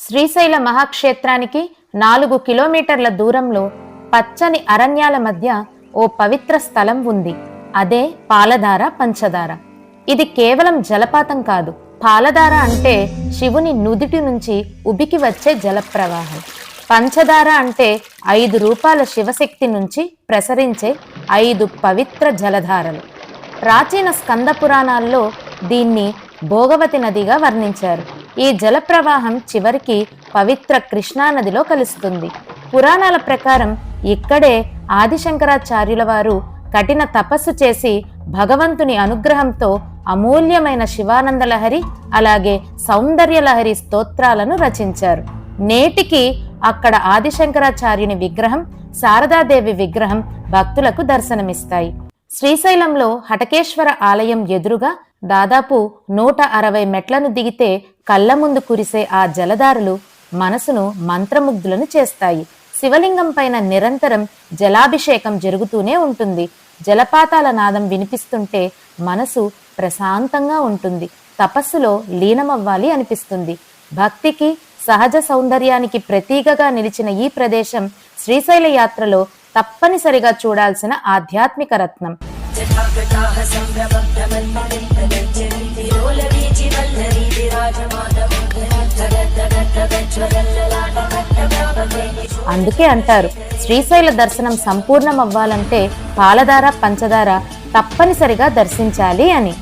శ్రీశైల మహాక్షేత్రానికి 4 కిలోమీటర్ల దూరంలో పచ్చని అరణ్యాల మధ్య ఓ పవిత్ర స్థలం ఉంది. అదే పాలధార పంచదార. ఇది కేవలం జలపాతం కాదు. పాలధార అంటే శివుని నుదిటి నుంచి ఉబికి వచ్చే జలప్రవాహం. పంచదార అంటే 5 రూపాల శివశక్తి నుంచి ప్రసరించే 5 పవిత్ర జలధారలు. ప్రాచీన స్కంద పురాణాల్లో దీన్ని భోగవతి నదిగా వర్ణించారు. ఈ జలప్రవాహం చివరికి పవిత్ర కృష్ణానదిలో కలుస్తుంది. పురాణాల ప్రకారం ఇక్కడే ఆదిశంకరాచార్యుల వారు కఠిన తపస్సు చేసి భగవంతుని అనుగ్రహంతో అమూల్యమైన శివానందలహరి అలాగే సౌందర్యలహరి స్తోత్రాలను రచించారు. నేటికి అక్కడ ఆదిశంకరాచార్యుని విగ్రహం, శారదాదేవి విగ్రహం భక్తులకు దర్శనమిస్తాయి. శ్రీశైలంలో హటకేశ్వర ఆలయం ఎదురుగా దాదాపు 160 మెట్లను దిగితే కళ్ళ ముందు కురిసే ఆ జలధారలు మనసును మంత్రముగ్ధులను చేస్తాయి. శివలింగం పైన నిరంతరం జలాభిషేకం జరుగుతూనే ఉంటుంది. జలపాతాల నాదం వినిపిస్తుంటే మనసు ప్రశాంతంగా ఉంటుంది. తపస్సులో లీనమవ్వాలి అనిపిస్తుంది. భక్తికి, సహజ సౌందర్యానికి ప్రతీకగా నిలిచిన ఈ ప్రదేశం శ్రీశైల యాత్రలో తప్పనిసరిగా చూడాల్సిన ఆధ్యాత్మిక రత్నం. అందుకే అంటారు, శ్రీశైల దర్శనం సంపూర్ణం అవ్వాలంటే పాలధార పంచదార తప్పనిసరిగా దర్శించాలి అని.